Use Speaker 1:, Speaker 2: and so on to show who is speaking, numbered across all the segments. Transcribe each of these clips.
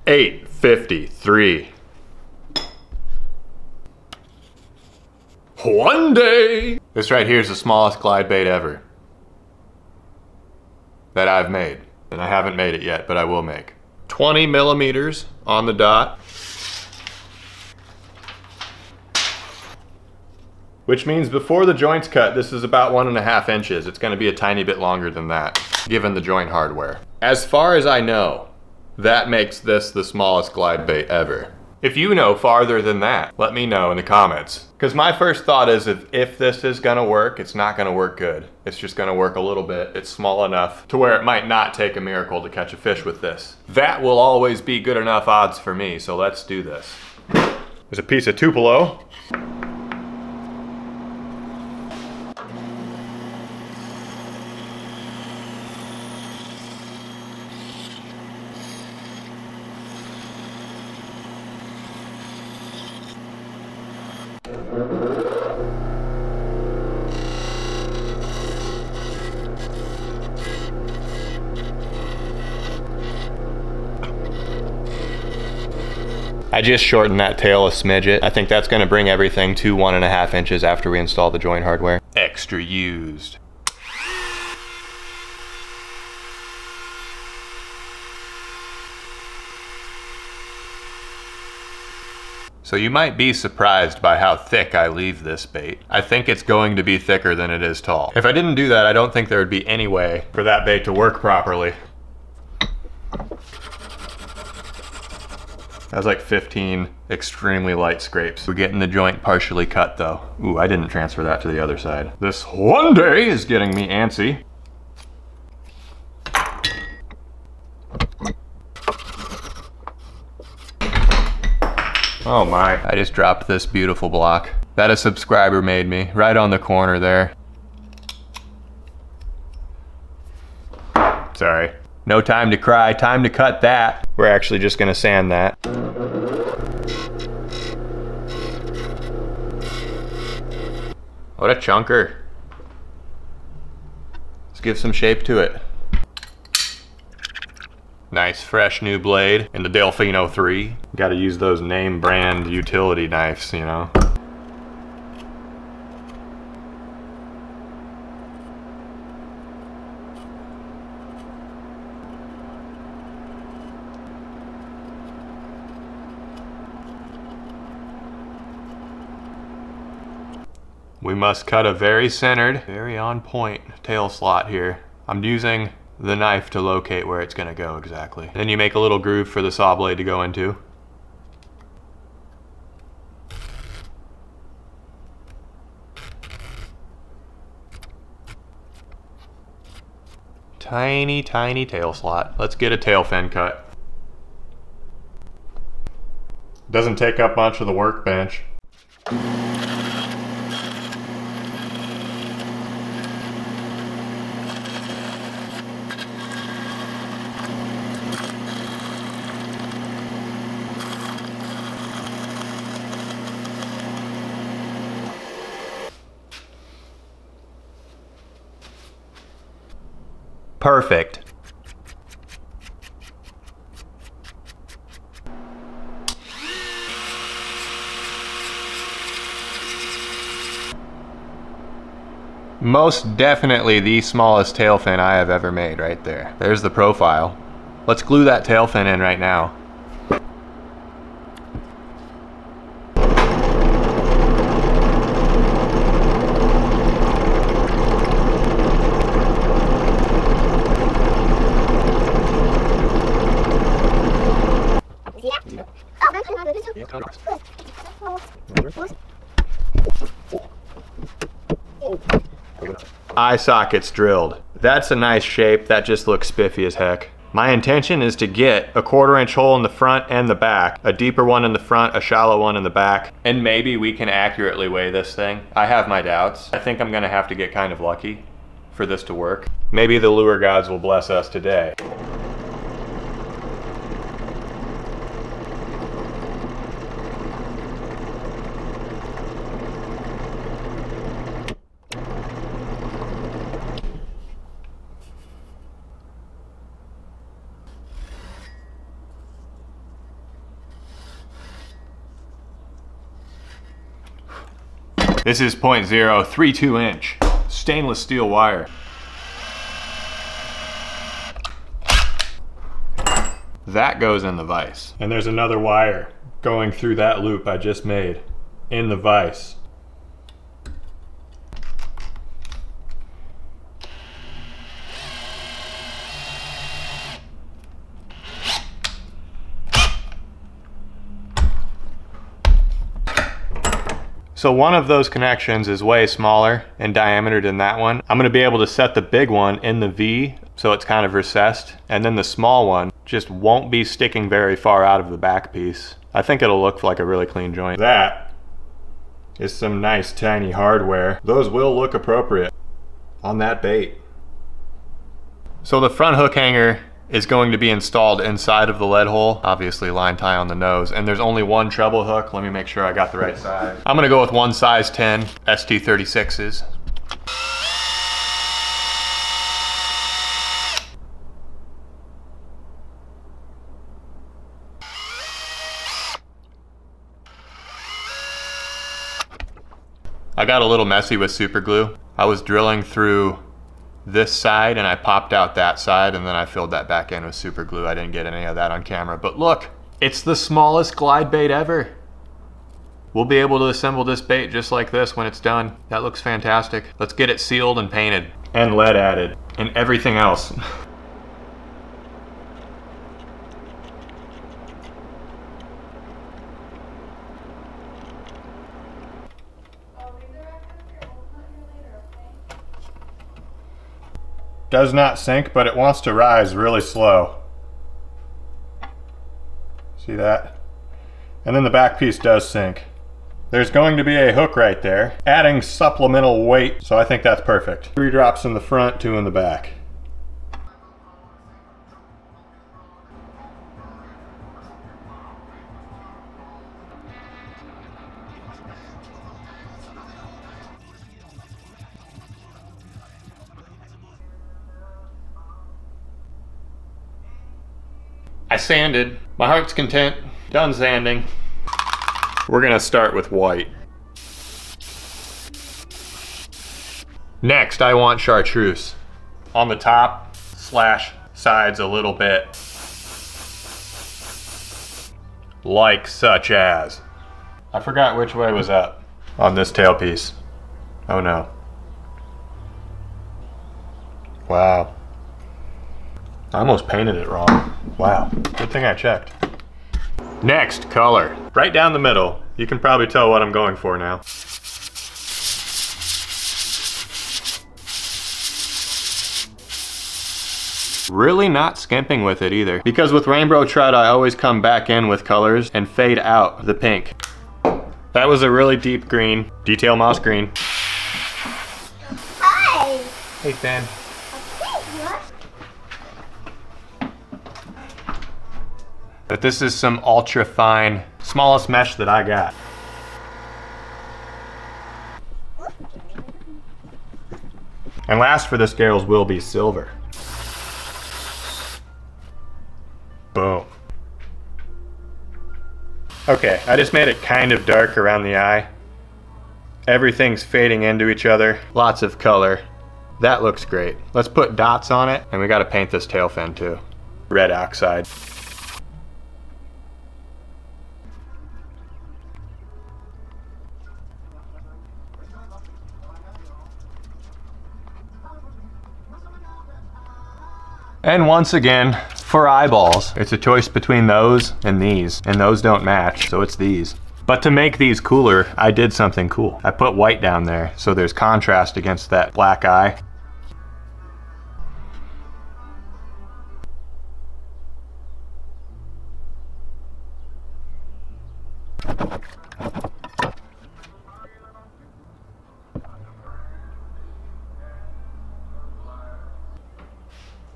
Speaker 1: 853. One day. This right here is the smallest glide bait ever that I've made. And I haven't made it yet, but I will make. 20 millimeters on the dot. Which means before the joint's cut, this is about 1.5 inches. It's gonna be a tiny bit longer than that, given the joint hardware. As far as I know, that makes this the smallest glide bait ever. If you know farther than that, let me know in the comments. Because my first thought is if this is gonna work, it's not gonna work good. It's just gonna work a little bit. It's small enough to where it might not take a miracle to catch a fish with this. That will always be good enough odds for me, so let's do this. There's a piece of Tupelo. I just shortened that tail a smidget. I think that's gonna bring everything to 1.5 inches after we install the joint hardware. Extra used. So you might be surprised by how thick I leave this bait. I think it's going to be thicker than it is tall. If I didn't do that, I don't think there would be any way for that bait to work properly. That was like 15 extremely light scrapes. We're getting the joint partially cut though. Ooh, I didn't transfer that to the other side. This one day is getting me antsy. Oh my, I just dropped this beautiful block that a subscriber made me, right on the corner there. Sorry. No time to cry, time to cut that. We're actually just gonna sand that. What a chunker. Let's give some shape to it. Nice fresh new blade in the Delfino 3. Gotta use those name brand utility knives, you know. We must cut a very centered, very on point tail slot here. I'm using the knife to locate where it's gonna go exactly. Then you make a little groove for the saw blade to go into. Tiny, tiny tail slot. Let's get a tail fin cut. Doesn't take up much of the workbench. Perfect. Most definitely the smallest tail fin I have ever made right there. There's the profile. Let's glue that tail fin in right now. Eye sockets drilled. That's a nice shape. That just looks spiffy as heck. My intention is to get a 1/4 inch hole in the front and the back, a deeper one in the front, a shallow one in the back, and maybe we can accurately weigh this thing. I have my doubts. I think I'm gonna have to get kind of lucky for this to work. Maybe the lure gods will bless us today. This is 0.032 inch stainless steel wire. That goes in the vise. And there's another wire going through that loop I just made in the vise. So one of those connections is way smaller in diameter than that one. I'm gonna be able to set the big one in the V so it's kind of recessed, and then the small one just won't be sticking very far out of the back piece. I think it'll look like a really clean joint. That is some nice tiny hardware. Those will look appropriate on that bait. So the front hook hanger is going to be installed inside of the lead hole, obviously line tie on the nose, and there's only one treble hook. Let me make sure I got the right size. I'm gonna go with one size 10 ST36s. I got a little messy with super glue. I was drilling through this side and I popped out that side, and then I filled that back in with super glue. I didn't get any of that on camera, but look, it's the smallest glide bait ever. We'll be able to assemble this bait just like this when it's done. That looks fantastic. Let's get it sealed and painted and lead added and everything else. Does not sink, but it wants to rise really slow. See that? And then the back piece does sink. There's going to be a hook right there, adding supplemental weight, so I think that's perfect. 3 drops in the front, 2 in the back. I sanded. My heart's content. Done sanding. We're gonna start with white. Next, I want chartreuse. On the top / sides a little bit. Like such as. I forgot which way was up on this tailpiece. Oh no. Wow. I almost painted it wrong. Wow, good thing I checked. Next, color. Right down the middle. You can probably tell what I'm going for now. Really not skimping with it either. Because with rainbow trout, I always come back in with colors and fade out the pink. That was a really deep green, detail moss green.
Speaker 2: Hi!
Speaker 1: Hey, Finn. But this is some ultra fine, smallest mesh that I got. And last for the scales will be silver. Boom. Okay, I just made it kind of dark around the eye. Everything's fading into each other, lots of color. That looks great. Let's put dots on it, and we gotta paint this tail fin too. Red oxide. And once again, for eyeballs, it's a choice between those and those don't match, so it's these. But to make these cooler, I did something cool. I put white down there, so there's contrast against that black eye.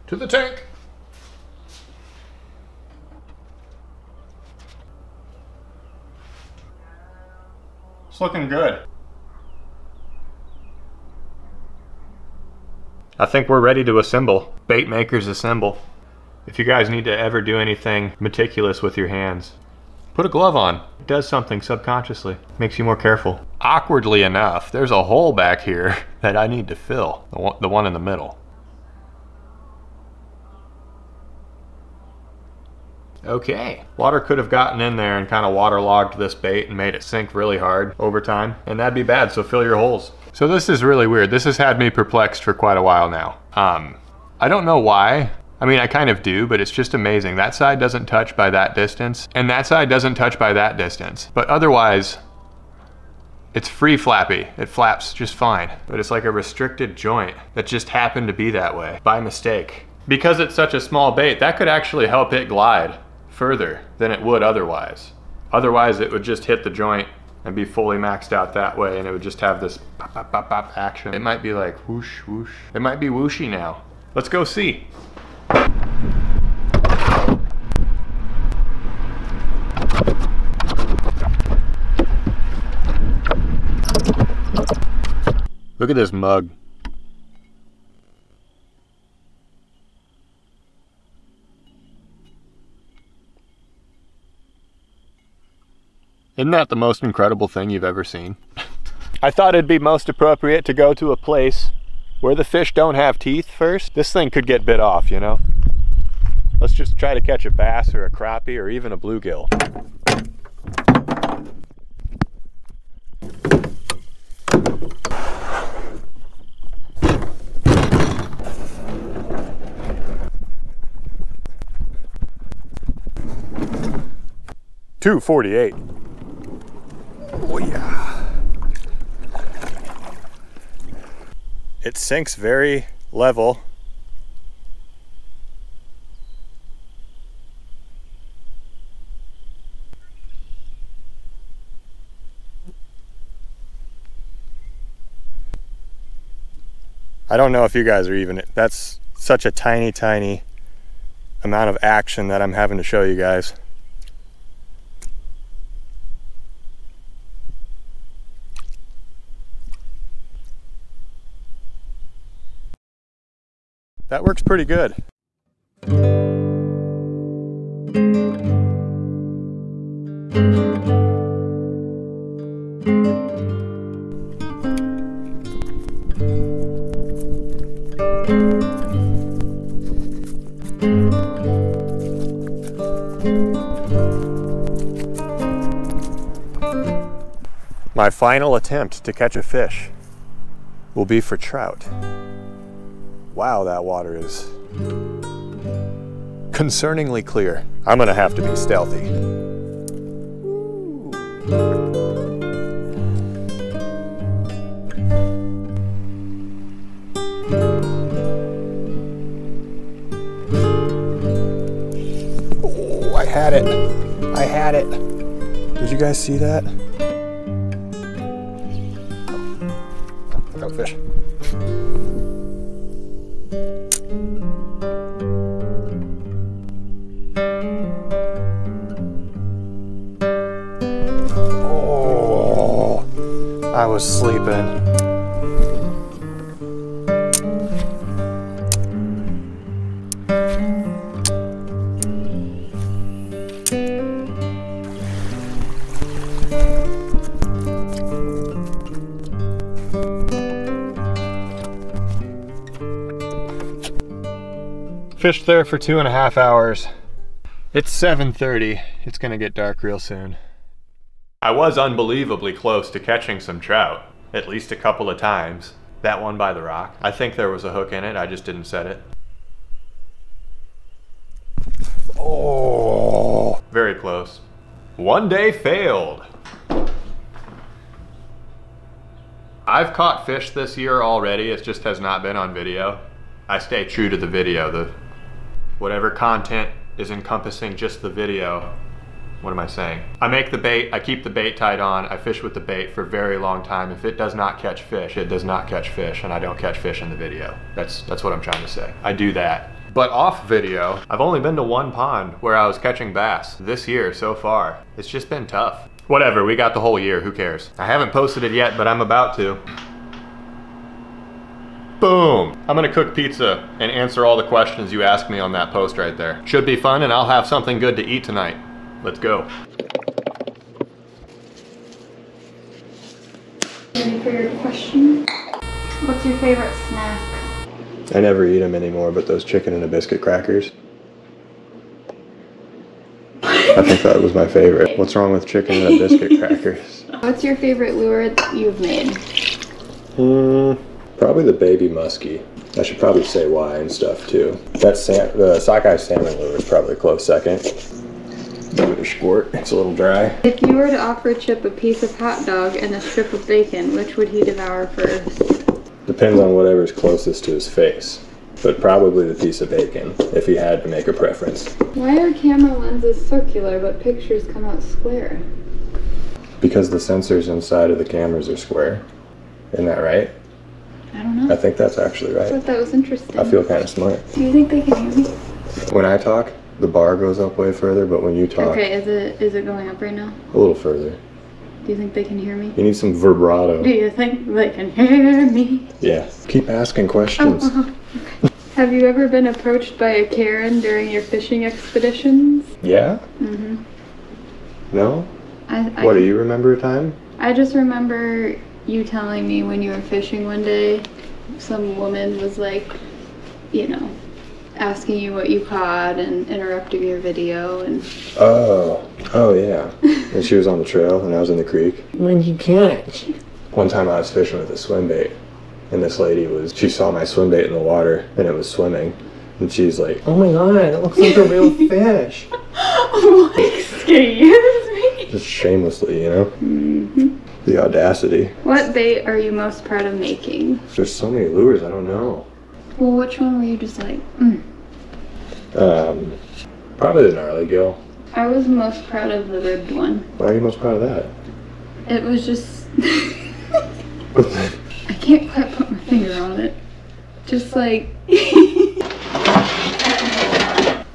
Speaker 1: To the tank. It's looking good. I think we're ready to assemble. Bait makers assemble. If you guys need to ever do anything meticulous with your hands, put a glove on. It does something subconsciously. Makes you more careful. awkwardly enough, there's a hole back here that I need to fill, the one in the middle. Okay. Water could have gotten in there and kind of waterlogged this bait and made it sink really hard over time, and that'd be bad, so fill your holes. So this is really weird. This has had me perplexed for quite a while now. I don't know why. I mean, I kind of do, but it's just amazing. That side doesn't touch by that distance, and that side doesn't touch by that distance. But otherwise, it's free flappy. It flaps just fine. But it's like a restricted joint that just happened to be that way by mistake. Because it's such a small bait, that could actually help it glide further than it would otherwise. Otherwise, it would just hit the joint and be fully maxed out that way, and it would just have this pop, pop, pop, pop action. It might be like whoosh, whoosh. It might be whooshy now. Let's go see. Look at this mug. Isn't that the most incredible thing you've ever seen? I thought it'd be most appropriate to go to a place where the fish don't have teeth first. This thing could get bit off, you know? Let's just try to catch a bass or a crappie or even a bluegill. $2.48. Oh yeah. It sinks very level. I don't know if you guys are even, that's such a tiny amount of action that I'm having to show you guys. That works pretty good. My final attempt to catch a fish will be for trout. Wow, that water is concerningly clear. I'm gonna have to be stealthy. Oh, I had it. I had it. Did you guys see that? Look out, fish. I was sleeping. Fished there for 2.5 hours. It's 7:30. It's gonna get dark real soon. I was unbelievably close to catching some trout, at least a couple of times. That one by the rock. I think there was a hook in it, I just didn't set it. Oh, very close. One day failed. I've caught fish this year already, it just has not been on video. I stay true to the video, whatever content is encompassing just the video. What am I saying? I make the bait, I keep the bait tied on, I fish with the bait for a very long time. If it does not catch fish, it does not catch fish, and I don't catch fish in the video. That's what I'm trying to say. I do that. But off video, I've only been to one pond where I was catching bass this year so far. It's just been tough. Whatever, we got the whole year, who cares? I haven't posted it yet, but I'm about to. Boom! I'm gonna cook pizza and answer all the questions you asked me on that post right there. Should be fun, and I'll have something good to eat tonight. Let's go.
Speaker 2: Ready for your question? What's your favorite snack?
Speaker 1: I never eat them anymore, but those chicken and a biscuit crackers. I think that was my favorite. What's wrong with chicken and a biscuit crackers?
Speaker 2: What's your favorite lure that you've made?
Speaker 1: Probably the baby muskie. I should probably say why and stuff too. The sockeye salmon lure is probably a close second. Give it a squirt. It's a little dry.
Speaker 2: If you were to offer Chip a piece of hot dog and a strip of bacon, which would he devour first?
Speaker 1: Depends on whatever's closest to his face. But probably the piece of bacon, if he had to make a preference.
Speaker 2: Why are camera lenses circular but pictures come out square?
Speaker 1: Because the sensors inside of the cameras are square. Isn't that right?
Speaker 2: I don't know.
Speaker 1: I think that's actually right.
Speaker 2: I thought that was interesting.
Speaker 1: I feel kind of smart.
Speaker 2: Do you think they can hear me?
Speaker 1: When I talk, the bar goes up way further, but when you talk...
Speaker 2: Okay, is it going up right now?
Speaker 1: A little further.
Speaker 2: Do you think they can hear me?
Speaker 1: You need some vibrato.
Speaker 2: Do you think they can hear me?
Speaker 1: Yeah. Keep asking questions.
Speaker 2: Okay. Have you ever been approached by a Karen during your fishing expeditions?
Speaker 1: Yeah?
Speaker 2: Mm-hmm.
Speaker 1: No? What, do you remember a time?
Speaker 2: I just remember you telling me when you were fishing one day, some woman was like, you know, asking you what you caught and interrupting your video and... Oh yeah. And she was on the trail and I was in the creek.
Speaker 3: When you catch.
Speaker 1: One time I was fishing with a swim bait and this lady she saw my swim bait in the water and it was swimming and she's like,
Speaker 3: Oh my god, it looks like a real fish.
Speaker 2: Excuse me?
Speaker 1: just shamelessly, you know?
Speaker 2: Mm-hmm.
Speaker 1: The audacity.
Speaker 2: What bait are you most proud of making?
Speaker 1: There's so many lures, I don't know.
Speaker 2: Well, which one were you just like,
Speaker 1: Probably the gnarly gill.
Speaker 2: I was most proud of the ribbed one.
Speaker 1: Why are you most proud of that?
Speaker 2: It was just... I can't quite put my finger on it. Just like...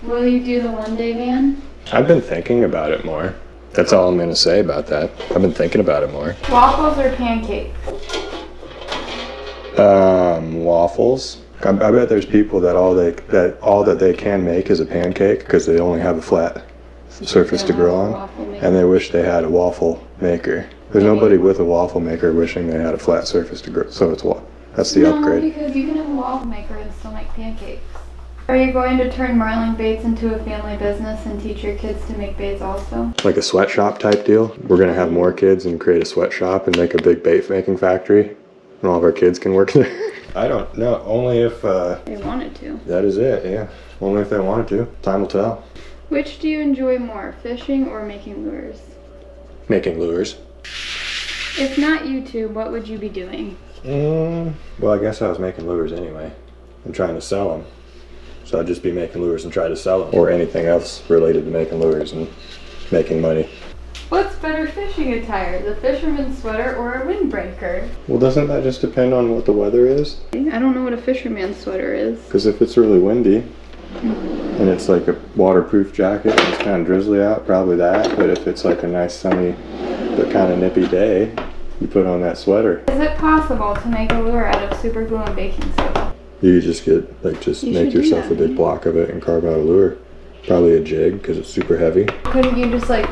Speaker 2: Will you do the one-day van?
Speaker 1: I've been thinking about it more. That's all I'm gonna say about that. I've been thinking about it more.
Speaker 2: Waffles or pancakes?
Speaker 1: Waffles. I bet there's people that all that they can make is a pancake because they only have a flat surface to grill on, and they wish they had a waffle maker. There's nobody with a waffle maker wishing they had a flat surface to grill. So that's the upgrade.
Speaker 2: No, because you can have a waffle maker and still make pancakes. Are you going to turn Marling Baits into a family business and teach your kids to make baits also?
Speaker 1: Like a sweatshop type deal. We're gonna have more kids and create a sweatshop and make a big bait making factory, and all of our kids can work there. I don't know. Only if
Speaker 2: they wanted to.
Speaker 1: That is it. Yeah. Only if they wanted to. Time will tell.
Speaker 2: Which do you enjoy more, fishing or making lures?
Speaker 1: Making lures.
Speaker 2: If not YouTube, what would you be doing?
Speaker 1: Well, I guess I was making lures anyway and trying to sell them. So I'd just be making lures and try to sell them, or anything else related to making lures and making money.
Speaker 2: What's better fishing attire, the fisherman's sweater or a windbreaker?
Speaker 1: Well, doesn't that just depend on what the weather is?
Speaker 2: I don't know what a fisherman's sweater is.
Speaker 1: Because if it's really windy and it's like a waterproof jacket and it's kind of drizzly out, probably that. But if it's like a nice sunny but kind of nippy day, you put on that sweater.
Speaker 2: Is it possible to make a lure out of super glue and baking soda?
Speaker 1: You just get make yourself a big block of it and carve out a lure. Probably a jig because it's super heavy.
Speaker 2: Couldn't you just like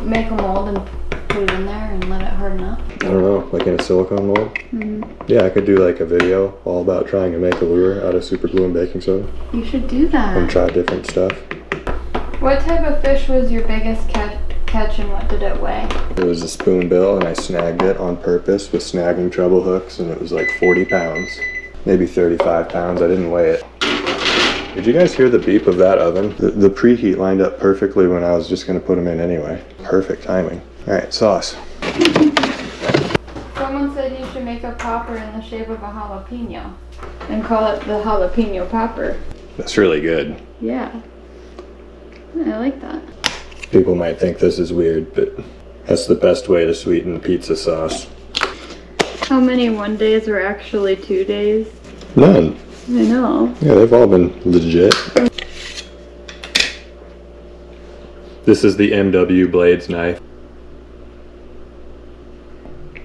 Speaker 2: make a mold and put it in there and let it harden up?
Speaker 1: I don't know, like in a silicone mold? Yeah, I could do like a video all about trying to make a lure out of super glue and baking soda.
Speaker 2: You should do that.
Speaker 1: And try different stuff.
Speaker 2: What type of fish was your biggest catch and what did it weigh?
Speaker 1: It was a spoonbill and I snagged it on purpose with snagging treble hooks and it was like 40 pounds. Maybe 35 pounds, I didn't weigh it. Did you guys hear the beep of that oven? The preheat lined up perfectly when I was just gonna put them in anyway. Perfect timing. All right, sauce.
Speaker 2: Someone said you should make a popper in the shape of a jalapeno and call it the jalapeno popper.
Speaker 1: That's really good.
Speaker 2: Yeah, I like that.
Speaker 1: People might think this is weird, but that's the best way to sweeten pizza sauce.
Speaker 2: How many 1 days were actually 2 days?
Speaker 1: None.
Speaker 2: I know.
Speaker 1: Yeah, they've all been legit. This is the MW Blades knife.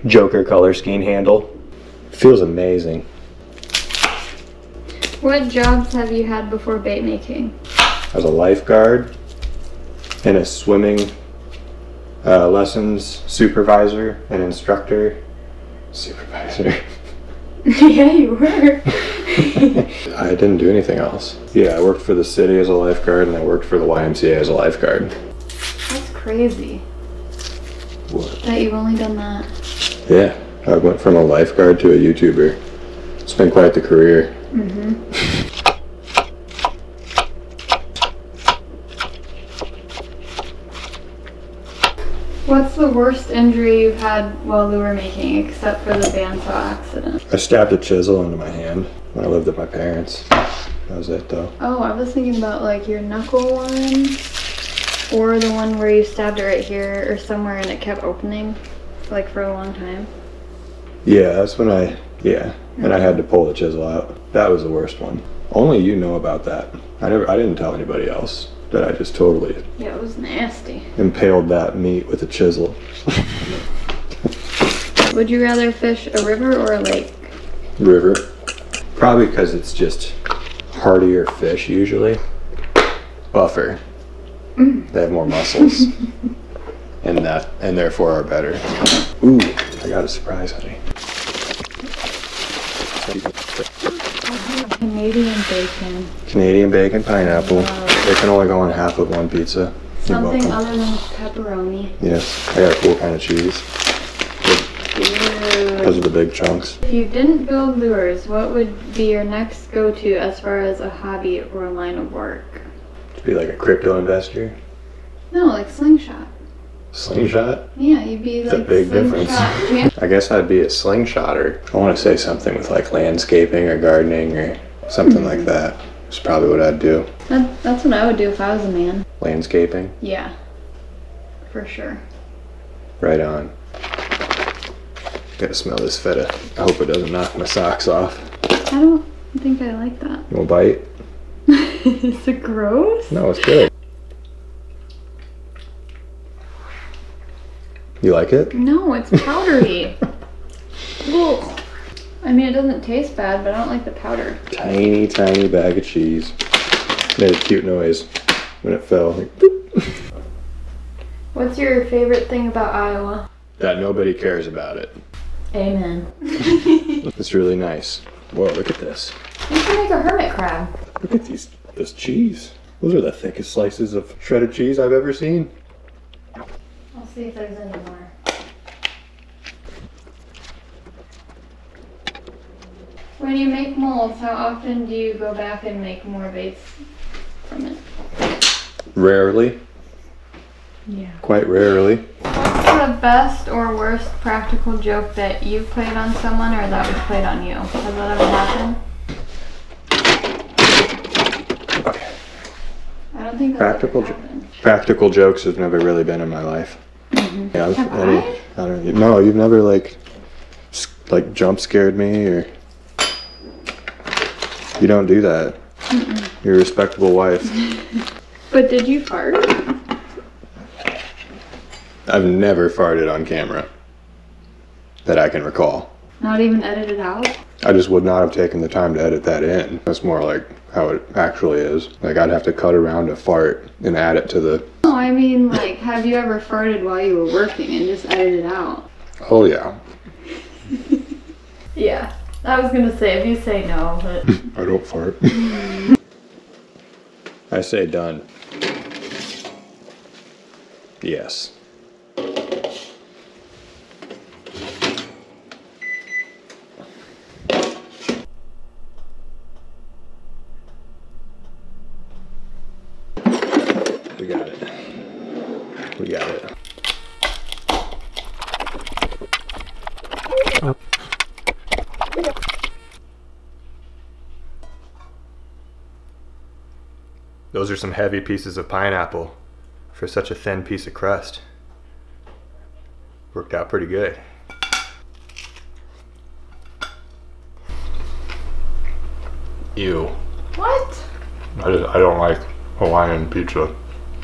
Speaker 3: Joker color scheme handle.
Speaker 1: Feels amazing.
Speaker 2: What jobs have you had before bait making?
Speaker 1: As a lifeguard and a swimming lessons supervisor and instructor Supervisor.
Speaker 2: Yeah, you were.
Speaker 1: I didn't do anything else. Yeah, I worked for the city as a lifeguard and I worked for the YMCA as a lifeguard.
Speaker 2: That's crazy.
Speaker 1: What?
Speaker 2: That you've only done that.
Speaker 1: Yeah, I went from a lifeguard to a YouTuber. It's been quite the career.
Speaker 2: What's the worst injury you've had while lure making, except for the bandsaw accident?
Speaker 1: I stabbed a chisel into my hand when I lived with my parents. That was it though.
Speaker 2: Oh, I was thinking about like your knuckle one, or the one where you stabbed it right here or somewhere and it kept opening, like for a long time.
Speaker 1: Yeah, that's when and I had to pull the chisel out. That was the worst one. Only you know about that. I didn't tell anybody else that I just totally
Speaker 2: Yeah, it was nasty.
Speaker 1: impaled that meat with a chisel.
Speaker 2: Would you rather fish a river or a lake?
Speaker 1: River. Probably because it's just hardier fish usually. Buffer. They have more muscles. and therefore are better. Ooh, I got a surprise, honey.
Speaker 2: Canadian bacon.
Speaker 1: Canadian bacon pineapple. They can only go on half of one pizza.
Speaker 2: Something other than pepperoni.
Speaker 1: Yes, I got a cool kind of cheese.
Speaker 2: Dude.
Speaker 1: Because of the big chunks.
Speaker 2: If you didn't build lures, what would be your next go-to as far as a hobby or a line of work?
Speaker 1: To be like a crypto investor.
Speaker 2: No, like slingshot.
Speaker 1: Slingshot?
Speaker 2: Yeah, you'd be
Speaker 1: That's
Speaker 2: like
Speaker 1: a big difference.
Speaker 2: slingshot.
Speaker 1: I guess I'd be a slingshotter. I want to say something with like landscaping or gardening or something like that. That's probably what I'd do.
Speaker 2: That's what I would do if I was a man.
Speaker 1: Landscaping?
Speaker 2: Yeah, for sure.
Speaker 1: Right on. Gotta smell this feta. I hope it doesn't knock my socks off.
Speaker 2: I don't think I like that.
Speaker 1: You want a bite?
Speaker 2: Is it gross?
Speaker 1: No, it's good. You like it?
Speaker 2: No, it's powdery. Ugh. I mean, it doesn't taste bad, but I don't like the powder.
Speaker 1: Tiny, tiny bag of cheese. Made a cute noise when it fell. Like, boop.
Speaker 2: What's your favorite thing about Iowa?
Speaker 1: That nobody cares about it.
Speaker 2: Amen.
Speaker 1: It's really nice. Whoa, look at this.
Speaker 2: You can make a hermit crab.
Speaker 1: Look at this cheese. Those are the thickest slices of shredded cheese I've ever seen.
Speaker 2: I'll see if there's any more. When you make molds, how often do you go back and make more baits from it?
Speaker 1: Rarely.
Speaker 2: Yeah.
Speaker 1: Quite rarely.
Speaker 2: What's the best or worst practical joke that you've played on someone or that was played on you? Has that ever happened?
Speaker 1: Okay.
Speaker 2: I don't think that's
Speaker 1: Practical
Speaker 2: ever happened.
Speaker 1: Practical jokes have never really been in my life. Yeah,
Speaker 2: Have
Speaker 1: I don't. No, you've never like jump scared me or. You don't do that. You're a respectable wife.
Speaker 2: But did you fart?
Speaker 1: I've never farted on camera that I can recall.
Speaker 2: Not even edited out?
Speaker 1: I just would not have taken the time to edit that in. That's more like how it actually is. Like I'd have to cut around a fart and add it to the...
Speaker 2: No, I mean like, have you ever farted while you were working and just edited out?
Speaker 1: Oh yeah.
Speaker 2: Yeah. I was gonna say, if you say no, but...
Speaker 1: I don't fart. I say done. Yes. We got it. We got it. Those are some heavy pieces of pineapple for such a thin piece of crust. Worked out pretty good. Ew.
Speaker 2: What?
Speaker 1: I don't like Hawaiian pizza.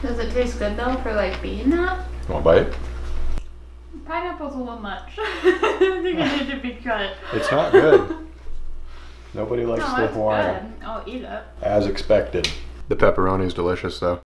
Speaker 2: Does it taste good though for like being that?
Speaker 1: You want a bite?
Speaker 2: Pineapple's a little much. I think it needs to be cut.
Speaker 1: It's not good. Nobody likes
Speaker 2: No,
Speaker 1: the
Speaker 2: it's
Speaker 1: Hawaiian.
Speaker 2: good. I'll eat it.
Speaker 1: As expected. The pepperoni is delicious though.